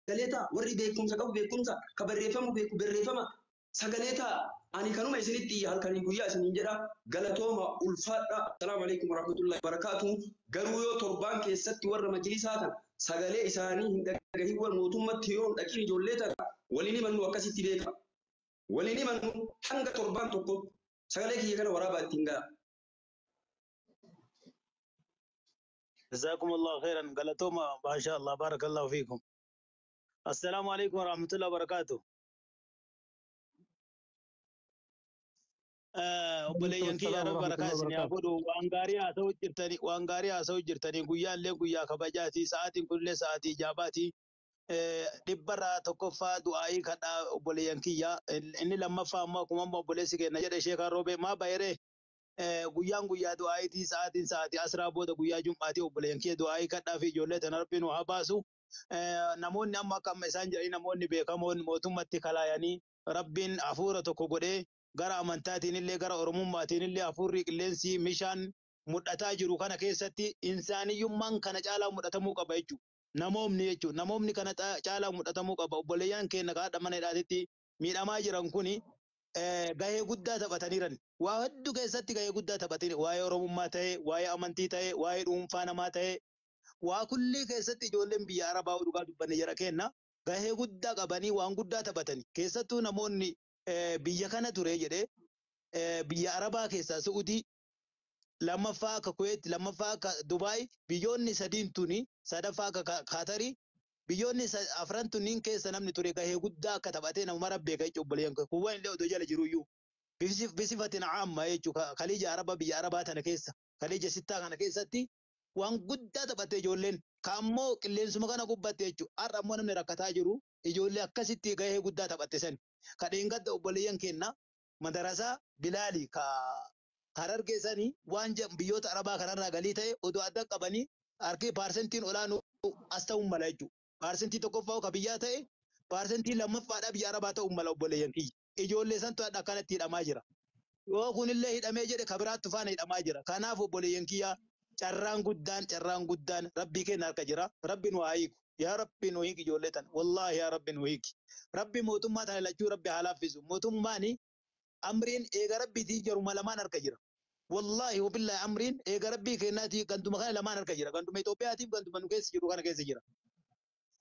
Galeta warri beekumsa qabu beekumsa ka barreeffamu beeku barreeffama sagaleta ani kanuma isinitti halkanii guyyaa isiniin jedha galatooma ulfaadha. Assalaamu alaykum warahmatullahi wabarakatuh. Garuu yoo torbaan keessatti warra majlisaa tan sagalee isaanii hin dhagahin warra mootummatti yoo dhaqiin ijoollee tan waliin himannu akkasitti beeka. Waliin himannu hanga torbaan tokko sagalee kiyya kana waraabaa ittiin ga'a. جزاكم الله خيرا قالتوما ما شاء الله بارك الله فيكم. السلام عليكم ورحمة الله وبركاته. obboleeyyan kiyya rabbi barakaa isin haa godhu waan gaarii haasa'u jirtanii guyyaan illee guyyaa kabajaati sa'aatiin kunillee sa'aatii ijaabaati dhibbarraa tokkoffaa du'aayii kadhaa obboleeyyan kiyya inni lammaffaa ammoo akkuma amma obboleessi kenna jedhe sheekaan roobee maa bayiree guyyaan guyyaa du'aayitii sa'aatiin sa'aatii asraa booda guyyaa jum'aatii obboleeyyan kiyya du'aayii kadhaa fi ijoollee tana rabbiin haa baasu namoonni amma akka amma isaan jedhanii namoonni beekamoon mootummatti kalaayanii rabbiin hafuura tokko godhee gara amantaatiin illee gara oromummaatiin illee hafuurri qilleensi mishaan mudhataa jiru kana keessatti insaaniyyummaan kana caalaa mudhatamuu qaba jechuudha. Namoomni kana caalaa mudhatamuu qaba. Obboleeyyan keenya kaadha mana hidhaatitti miidhamaa jiran kuni gahee guddaa taphataniiran. Waa hedduu keessatti gahee guddaa taphatanii waa'ee oromummaa ta'ee, waa'ee amantii ta'ee, waa'ee dhuunfaa namaa ta'ee, waa kulli keessatti ijoolleen biyya arabaa dhugaa dubbanne jara kenna gahee guddaa qabanii waan guddaa taphatanii. Keessattuu namoonni biyya kana ture jedhee biyya arabaa keessaa Suudii lammaffaa akka Kuwait lammaffaa akka Dubaay biyyoonni sadiin tuni sadaffaa akka Qaatarii biyyoonni afran tuniin keessa namni ture gahee guddaa akka taphatee nama rabbeeka jechuudha obboleeyyan kuwwan illee odoo jala jiruyyuu bisifatin caamma jechuudha Khaliija Arabaa biyya Arabaa tana keessa Khaliija sittaa kana keessatti waan guddaa taphatee ijoolleen kaammoo qilleensuma kana gubbatte jechuudha har'a ammoo namni rakkataa jiru ijoollee akkasitti gahee guddaa taphatte san kadheen gadda obboleeyyan keenya madarasaa Bilaali ka Harargee sanii waan biyyoota Arabaa kanarraa galii ta'e odoo adda qabanii harki paarsentiin olaanuu as ta'uu mala jechuudha. Paarsentii tokkoffaa ka biyyaa ta'e paarsentii lammaffaadhaa biyya Arabaa ta'uu mala obboleeyyan kiyya. Ijoollee santu akkanatti hidhamaa jira. Yoo kunillee hidhamee jedhe ka biraattu faana hidhamaa jira. Kanaaf obboleeyyan kiyya carraan guddaan rabbii keenya harka jira. Rabbi nu haa hiiku. Yaa Rabbi nu hiiki ijoollee tana. Wallaahi yaa Rabbi nu hiiki. Rabbi mootummaa tana lachuu Rabbi haa laaffisu. Mootummaani amriin eega rabbiitii jaruma lamaan harka jira. Wallahi wabillahi amriin eega rabbii keenyaati ganduma kana lamaan harka jira. Ganduma Itoophiyaatiif ganduma nu keessa jiru kana keessa jira.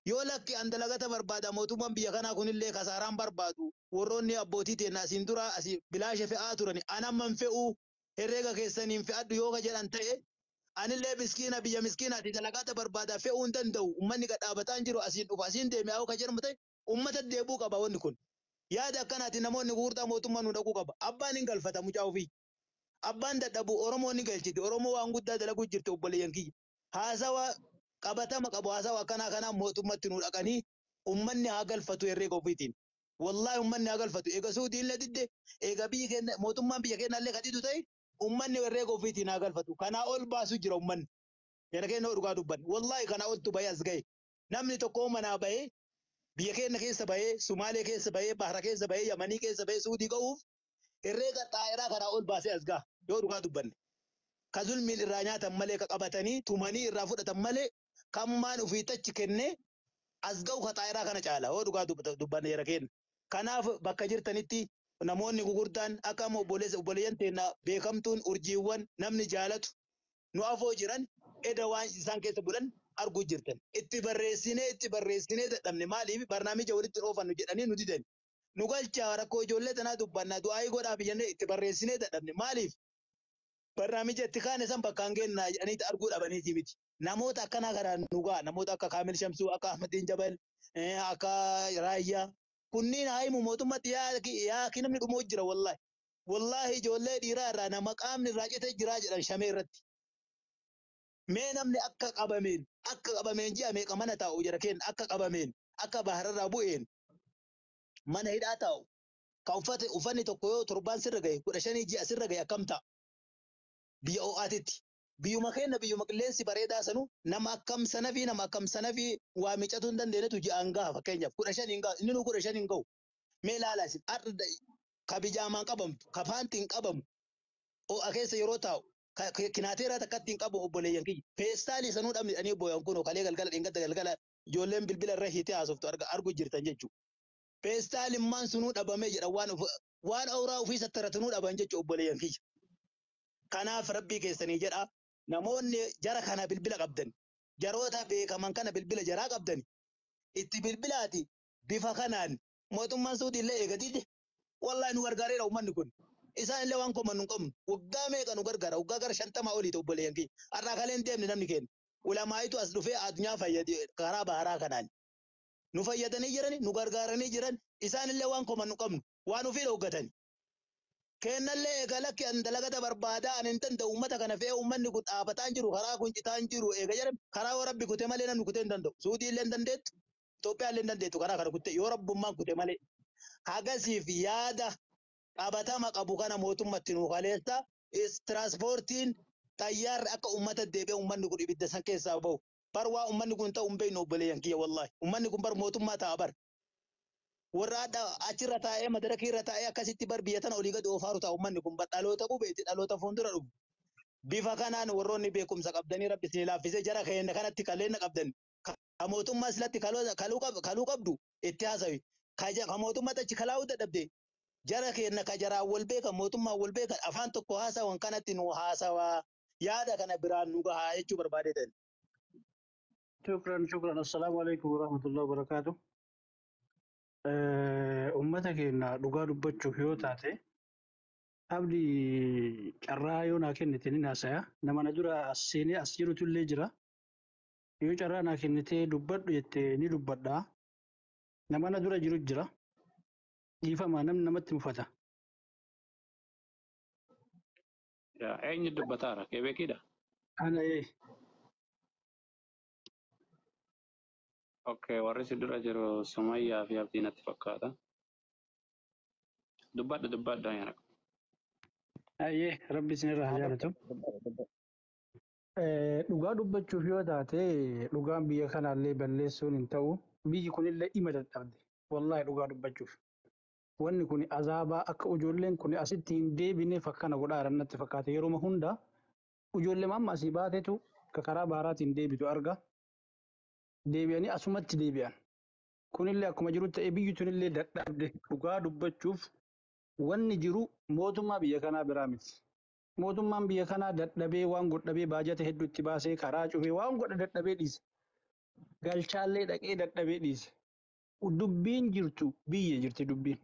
Yoo lakki andalagata barbaada mootummaan biyya kanaa kunillee kasaaraan barbaadu warroonni abbootii teennaa asiin dura asii bilaashe fe'aa turani anamman fe'uu herreega keessaniin fe'adhu yoo ka jedhan ta'e anillee miskiina biyya miskiinaati dalagata barbaada fe'uu hin danda'u ummanni gadhaabataan jiru asiin dhufa asiin deeme haa ka jedhamu ta'e ummata deebuu qaba wanni kun. Yaada akkanaati namoonni gurgurtaa mootummaa nu dhaquu qaba. Abbaan hin galfata mucaa ofii. Abbaan dadhabu Oromoon ni galchiti. Oromoo waan guddaa dalaguu jirti obboleeyyan kiyya. Haasawa qabatama qabu haasawa kanaa mootummatti nu dhaqanii ummanni haa galfatu herreega ofiitiin. Wallahi ummanni haa galfatu. Eega Suudii illee didde eega biyyi keenya mootummaan biyya keenya illee kadhitu ta'e ummanni herreega ofiitiin haa galfatu. Kanaa ol baasu jira ummanni. Jara keenya dhugaa dubban. Wallahi kanaa oltu bahee as gahe. Namni tokko manaa bahee biyya keenya keessa bahee Sumaalee keessa bahee Bahara keessa bahee Yamanii keessa bahee Suudii ga'uuf herreega xaayiraa kanaa ol baasee as gaha yoo dhugaa dubbanne. Ka zulmiin irraa nyaatan malee ka qabatanii tumanii irraa fudhatan malee kammaan ufiitachi kennee as ga'u ka xaayiraa kana caala yoo dhugaa dubbanne jara keenya. Kanaaf bakka jirtanitti namoonni gurguddaan akka amma obboleeyyan teennaa beekamtuun urjiiwwan namni jaalatu nu afoo jiran eda waan isaan keessa bulan arguu jirtan. Itti barreessinee dadhabne maaliif barnaamija walitti oofannu jedhanii nu didan. Nu galchaa rakkoo ijoollee tanaa dubbannaa du'aayii godhaaf jennee itti barreessinee dadhabne maaliif barnaamija itti kaane san bakkaan geennaa jedhanii arguu dhabaniiti miti. Namoota akkanaa kanaan nu ga'a namoota akka Kaamil Shamsuu akka Ahmadiin Jabal akka Raayyaa kunniin haayimu mootummaatti yaa namni dhumoo jira wallahi. Wallahi ijoollee dhiiraa irraa nama qaamni irraa citee jiraa jedhan shamee irratti. Mee namni akka qabameen ji'a meeqa mana taa'u jara keenya akka qabameen akka bahararraa bu'een mana hidhaa taa'u ka uffanni tokko yoo torbaan sirra gahe 15 ji'a sirra gahe akkam ta'a biyya ho'aatitti biyyuma keenya biyyuma qilleensi bareedaa sanu nama akkam sanafi waa miicatu hin dandeenyetu ji'aan gaha fakkeenyaaf 15 hin gahu inni nu 15 hin gahu mee ilaalaa isin ka bijaamaan qabamtu ka faantiin qabamu ho'a keessa yeroo taa'u kinaateeraa takkatti hin qabu obboleeyyan kiyya. Feestaalii sanuu dhabni dhanii booyan kunoo kalee galgala dhingata galgala ijoolleen bilbila irra hiitee haasoftu argu jirtan jechuudha. Feestaalimmaan sunuu dhabamee jedha waan awuraa ofii sattaratanuu dhaban jechuudha obboleeyyan kiyya. Kanaaf rabbii keessanii jedha namoonni jara kana bilbila qabdan jaroota beekaman kana bilbila jaraa qabdan itti bilbilaati bifa kanaan mootummaan Suudii illee eegatidde wallahi nu gargaareera uummanni kun isaan illee waan koman nu qabnu waggaa meeqa nu gargaara waggaa gara 50 olii ta'u obboleeyyan kiyya har'a kaleen deemne namni keenya ulamaayitu as dhufee addunyaa fayyade karaa baharaa kanaan nu fayyadanii jiran nu gargaaranii jiran isaan illee waan koman nu qabnu waan ofii dhooggatan kennallee eega lakki an dalagata barbaada an intan da ummata kana fee ummanni kun dhaabataan jiru karaa kun citaan jiru eega jedham karaa rabbi kute malee namni kutee hin danda'u Suudii illee hin dandeettu Itoophiyaa illee hin dandeettu karaa kana kutte yoo rabbummaan kute malee hagasiif yaada dhaabatama qabu kana mootummatti nu kaleessa tiraanspoortiin xayyaarri akka ummata deebi'ee ummanni kun ibidda san keessaa bahu bar waa ummanni kun ta'u hin beeknu obboleeyyan kiyya wallahi ummanni kun bar mootummaa ta'a bar warra achirra taa'ee madaraka irra taa'ee akkasitti bar biyya tana olii gadi oofaaru ta'a ummanni kun bar dhaloota qubeeti dhaloota fuuldura dhufu bifa kanaan warroonni beekumsa qabdanii rabbi isin laaffisee jara keenya kanatti kalleenya qabdan ka mootummaa silatti kaluu qabdu itti haasawi ka mootummaa achi kalaa'uu dadhabde jara keenya ka jaraan wal beekan mootummaa wal beekan afaan tokko haasawan kanatti nu haasawaa yaada kana biraan nu gahaa jechuu barbaadeetan. Shukran. Assalaamu alaikum warahmatullahi wabarakatuh. Ummata keenya dhugaa dubbachuuf yoo taate abdi carraa yoo naa kennite ni naasaya nama na dura as seenee as jirutu illee jira yoo carraa naa kennite dubbadhu jette ni dubbadha nama na dura jiru jira dhiifama namni namatti mufata. Eenyu dubbataara kebeekidha. Ana Okay, warri si dura jiru Sumayyaa fi Abdii natti fakkaata. Dubbadha yana. Rabbi isinirraa haa jaalatu. Dhugaa dubbachuuf yoo taate dhugaan biyya kanaallee balleessuun hin ta'u biyyi kunillee dhima dadhabde wallahi dhugaa dubbachuuf. Wanni kun azaabaa akka ijoolleen kun asitti hin deebine fakkana godhaa natti fakkaate yeroo hunda ijoollee mamma asii baatetu karaa baharaatiin deebitu arga. Deebi'anii asumatti deebi'an. Kunillee akkuma jiru ta'ee biyyi tunillee dadhabde dhugaa dubbachuuf wanni jiru mootummaa biyya kanaa biraa miti. Mootummaan biyya kanaa dadhabee waan godhabee baajata hedduu itti baasee karaa cufee waan godha dadhabee dhiise. Galchaallee dhaqee dadhabee dhiise. Dubbiin jirtu biyya jirti dubbiin.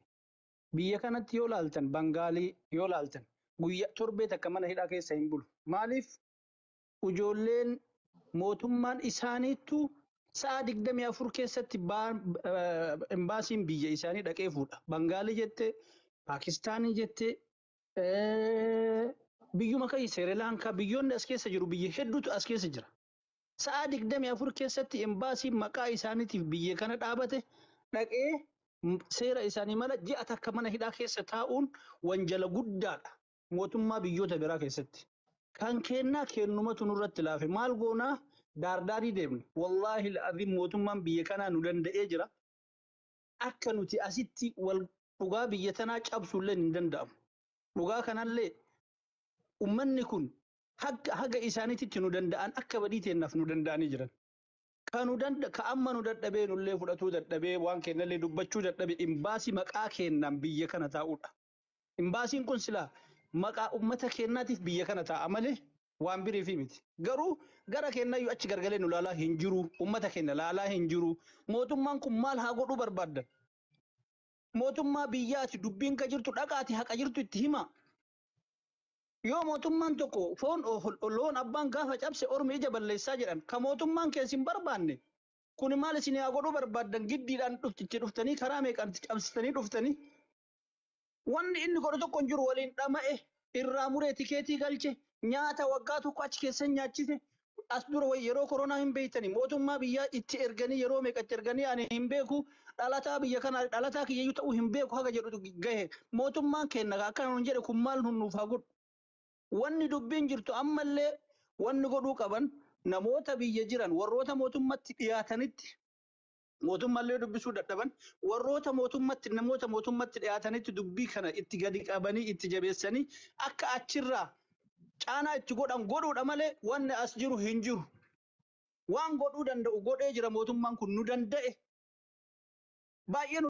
Biyya kanatti yoo laaltan Bangaalii yoo laaltan guyyaa torbee takka mana hidhaa keessa hin bulu. Maaliif ijoolleen mootummaan isaaniittu sa'a 24 keessatti embaasiin biyya isaanii dhaqee fuudha. Bangaalii jette, Paakistaanii jette, biyyuma kai Sri Lanka biyyoonni as keessa jiru biyya hedduutu as keessa jira. Sa'a 24 keessatti embaasiin maqaa isaaniitiif biyya kana dhaabate dhaqee seera isaanii mala ji'a takka mana hidhaa keessa taa'uun wanjala guddaadha. Mootummaa biyyoota biraa keessatti. Kan kennaa kennumatu nurratti laafe maal goonaa daardaarii deemne wallahi alazim mootummaan biyya kanaa nu danda'ee jira akka nuti asitti wal dhugaa biyya tanaa cabsuullee hin danda'amu dhugaa kanallee ummanni kun haga isaaniitti nu danda'an akka badii teennaaf nu danda'anii jiran ka amma nu dadhabee nullee fudhatuu dadhabee waan kennallee dubbachuu dadhabee imbaasii maqaa kennaan biyya kana taa'uudha imbaasiin kun silaa maqaa ummata kennaatiif biyya kana taa'a malee waan biriifi miti garuu gara kennayyuu achi gargalee nu laalaa hin jiru ummata kenna laalaa hin jiru mootummaan kun maal haa godhuu barbaaddan mootummaa biyyaati dubbiin ka jirtu dhaqaati haqa jirtu itti hima yoo mootummaan tokko loon abbaan gaafa cabse ormi ija balleessaa jedhan ka mootummaan keessa hin barbaanne kun maal isin haa godhuu barbaaddan giddiidhaan dhuftanii karaa meeqaan cabsitanii dhuftanii wanni inni godhu tokko hin jiru waliin dhama'e irraa muree tikeetii galche nyaata waggaa tokko achi keessa nyaachise as dura yeroo koronaa hin beeytani mootummaa biyyaa itti erganii yeroo meeqa itti erganii ani hin beeku dhalataa biyya kanaa dhalataa kiyyayyuu ta'uu hin beeku haga jedhu gahe mootummaan kenna akka nun jedhe kun maal nuuf haa godhu wanni dubbiin jirtu ammallee wanni godhuu qaban namoota biyya jiran warroota mootummatti dhiyaatanitti mootummaallee dubbisuu dadhaban warroota mootummatti namoota mootummatti dhiyaatanitti dubbii kana itti gadi qabanii itti jabeessanii akka achirraa caanaa itti godhan godhuudha malee wanni as jiru hin jiru waan godhuu danda'u godhee jira mootummaan kun nu danda'e baay'ee